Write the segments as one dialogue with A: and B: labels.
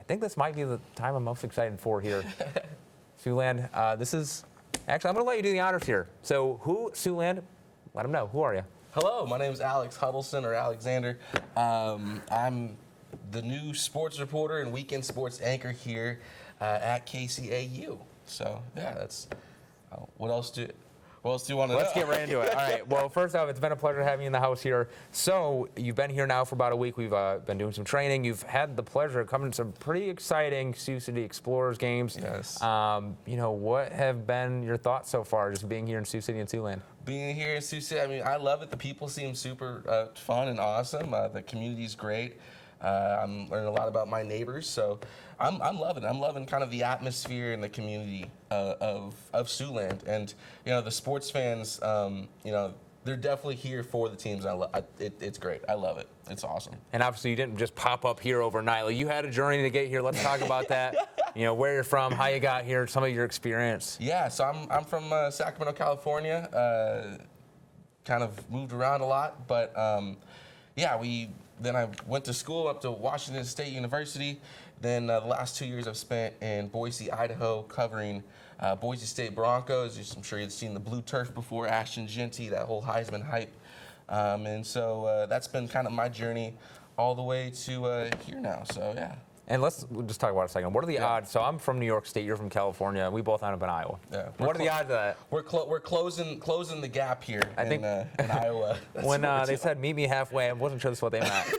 A: think this might be the time I'm most excited for here. Siouxland, this is, actually, I'm going to let you do the honors here. So Siouxland, let them know. Who are you?
B: Hello, my name is Alex Huddleston, or Alexander. I'm the new sports reporter and weekend sports anchor here at KCAU. So, yeah, that's, what else do you want to know?
A: Let's get right into it. All right. Well, first off, it's been a pleasure having you in the house here. So you've been here now for about a week. We've been doing some training. You've had the pleasure of coming to some pretty exciting Sioux City Explorers games.
B: Yes.
A: What have been your thoughts so far, just being here in Sioux City and Siouxland?
B: Being here in Sioux City, I mean, I love it. The people seem super fun and awesome. The community's great. I'm learning a lot about my neighbors, so I'm loving it. I'm loving kind of the atmosphere and the community of Siouxland, and the sports fans. They're definitely here for the teams. It's great. I love it. It's awesome.
A: And obviously, you didn't just pop up here overnight. Like, you had a journey to get here. Let's talk about that. Where you're from, how you got here, some of your experience.
B: Yeah, so I'm from Sacramento, California. Kind of moved around a lot, but Then I went to school up to Washington State University. Then the last 2 years I've spent in Boise, Idaho, covering Boise State Broncos. I'm sure you've seen the blue turf before, Ashton Jeanty, that whole Heisman hype. And so that's been kind of my journey all the way to here now. So, yeah.
A: And we'll just talk about it a second. What are the odds? So I'm from New York State. You're from California. We both end up in Iowa.
B: Yeah.
A: What are the odds of that?
B: We're closing the gap here in Iowa.
A: When they said meet me halfway, I wasn't sure that's what they meant.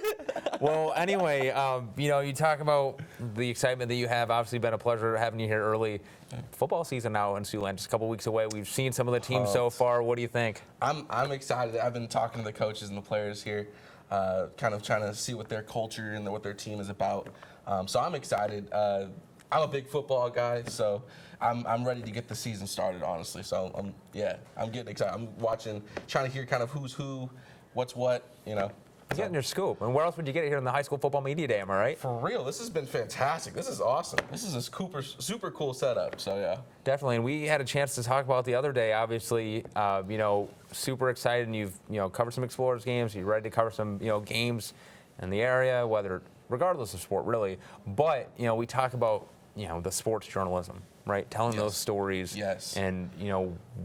A: Well, anyway, you talk about the excitement that you have. Obviously, been a pleasure having you here early. Football season now in Siouxland, just a couple weeks away. We've seen some of the teams so far. What do you think?
B: I'm excited. I've been talking to the coaches and the players here, kind of trying to see what their culture and what their team is about. So I'm excited. I'm a big football guy, so I'm ready to get the season started, honestly. So I'm getting excited. I'm watching, trying to hear kind of who's who, what's what,
A: Getting your scoop. And where else would you get it here in the High School Football Media Day, am I right?
B: For real, this has been fantastic. This is awesome. This is a super cool setup, so yeah.
A: Definitely, and we had a chance to talk about it the other day, obviously, super excited, and you've, covered some Explorers games, you're ready to cover some, games in the area, regardless of sport, really. But, we talk about, the sports journalism, right? Telling those stories.
B: Yes.
A: And,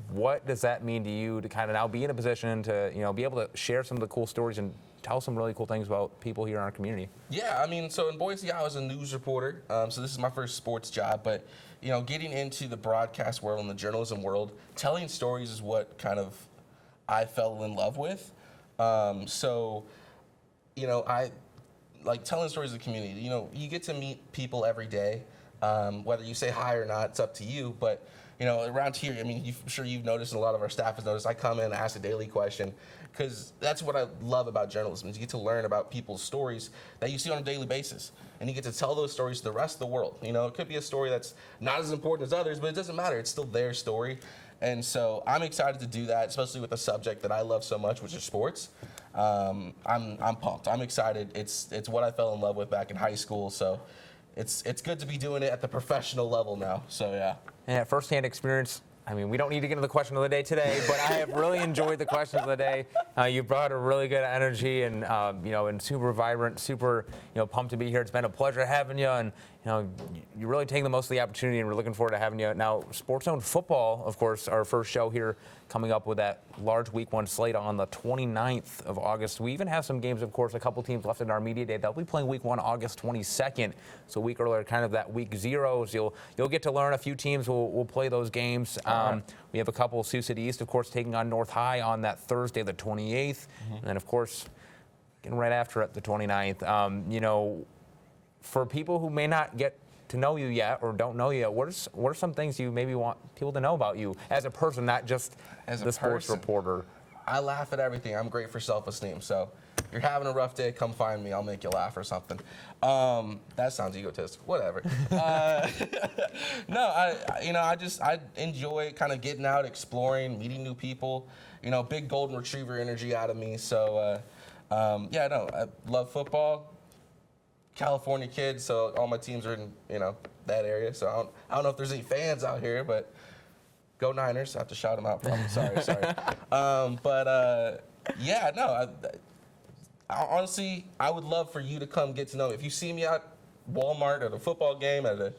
A: what does that mean to you to kind of now be in a position to, be able to share some of the cool stories and tell some really cool things about people here in our community?
B: Yeah, I mean, so in Boise, I was a news reporter. So this is my first sports job. But, getting into the broadcast world and the journalism world, telling stories is what kind of I fell in love with. I like telling stories of the community. You get to meet people every day. Whether you say hi or not, it's up to you. But, around here, I mean, I'm sure you've noticed, and a lot of our staff has noticed, I come in and ask a daily question, because that's what I love about journalism, is you get to learn about people's stories that you see on a daily basis. And you get to tell those stories to the rest of the world. It could be a story that's not as important as others, but it doesn't matter. It's still their story. And so I'm excited to do that, especially with a subject that I love so much, which is sports. I'm pumped. I'm excited. It's what I fell in love with back in high school. So it's good to be doing it at the professional level now. So yeah.
A: And that firsthand experience, I mean, we don't need to get into the question of the day today, but I have really enjoyed the questions of the day. You brought a really good energy and, and super vibrant, super, pumped to be here. It's been a pleasure having you, and, you're really taking the most of the opportunity, and we're looking forward to having you. Now, Sports Zone Football, of course, our first show here, coming up with that large Week 1 slate on the 29th of August. We even have some games, of course, a couple teams left in our media day. They'll be playing Week 1 August 22nd, so a week earlier, kind of that Week 0. So you'll get to learn. A few teams will play those games. We have a couple, Sioux City East, of course, taking on North High on that Thursday, the 28th. And then, of course, getting right after it, the 29th. For people who may not get to know you yet or don't know you yet, what are some things you maybe want people to know about you as a person, not just as the sports reporter?
B: I laugh at everything. I'm great for self-esteem. So if you're having a rough day, come find me. I'll make you laugh or something. That sounds egotistic. Whatever. No, I enjoy kind of getting out, exploring, meeting new people. Big golden retriever energy out of me. So I love football. California kid, so all my teams are in that area. So I don't know if there's any fans out here, but go Niners! I have to shout them out. Probably. Sorry. Honestly, I would love for you to come get to know me. If you see me out Walmart, at a football game, at a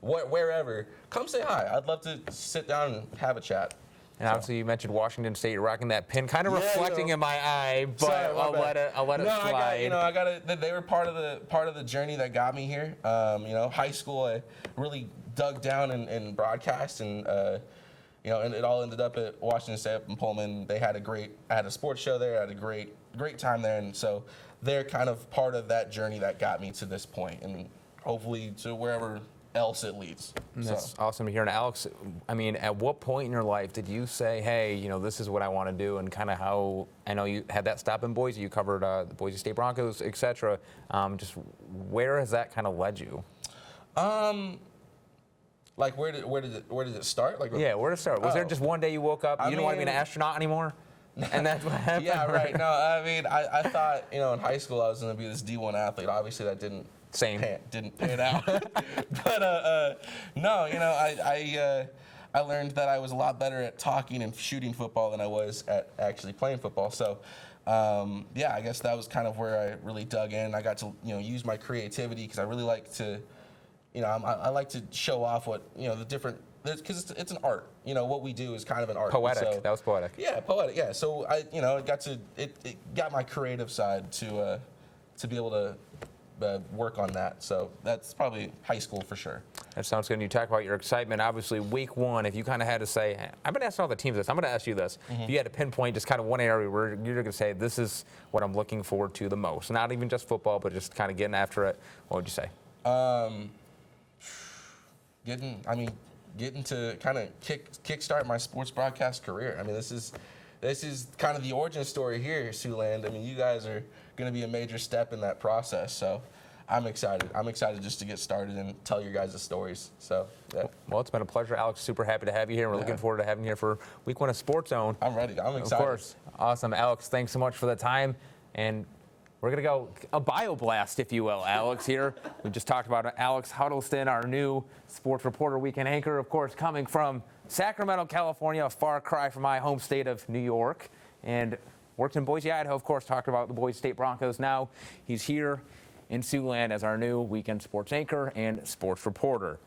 B: wherever, come say hi. I'd love to sit down and have a chat.
A: And obviously, you mentioned Washington State. You're rocking that pin, kind of reflecting in my eye, but
B: Sorry,
A: I'll let it slide.
B: I got they were part of the journey that got me here. High school, I really dug down in broadcast, and and it all ended up at Washington State up in Pullman. I had a sports show there. I had a great time there, and so they're kind of part of that journey that got me to this point, and hopefully to wherever else it leads.
A: That's awesome to hear. And Alex, I mean, at what point in your life did you say, hey, this is what I want to do, and kind of how, I know you had that stop in Boise, you covered the Boise State Broncos, et cetera. Just where has that kind of led you?
B: Like where did it start? Like,
A: yeah, where to start? Was there just one day you woke up, you didn't want to be an astronaut anymore? And that's what happened?
B: Yeah, right. No, I mean, I thought, in high school I was going to be this D1 athlete. Obviously that didn't pan out. But no, I learned that I was a lot better at talking and shooting football than I was at actually playing football. So I guess that was kind of where I really dug in. I got to use my creativity, because I really like to, I like to show off what the different, because it's an art. What we do is kind of an art.
A: Poetic.
B: So,
A: that was poetic.
B: Yeah, poetic. Yeah. So it got my creative side to be able to work on that. So that's probably high school for sure.
A: That sounds good. And you talk about your excitement. Obviously, week one, if you kind of had to say, I've been asking all the teams this, I'm going to ask you this.
B: Mm-hmm.
A: If you had to pinpoint just kind of one area where you're going to say, this is what I'm looking forward to the most, not even just football, but just kind of getting after it, what would you say?
B: Getting to kind of kickstart my sports broadcast career. I mean, this is kind of the origin story here, Siouxland. I mean, you guys are going to be a major step in that process. So I'm excited. I'm excited just to get started and tell your guys' stories. So, yeah.
A: Well, it's been a pleasure, Alex. Super happy to have you here. We're looking forward to having you here for week one of Sports Zone.
B: I'm ready. I'm excited.
A: Of course. Awesome. Alex, thanks so much for the time. And we're going to go a bio blast, if you will, Alex, here. We just talked about Alex Huddleston, our new sports reporter, weekend anchor, of course, coming from Sacramento, California, a far cry from my home state of New York. And works in Boise, Idaho, of course, talked about the Boise State Broncos. Now he's here in Siouxland as our new weekend sports anchor and sports reporter.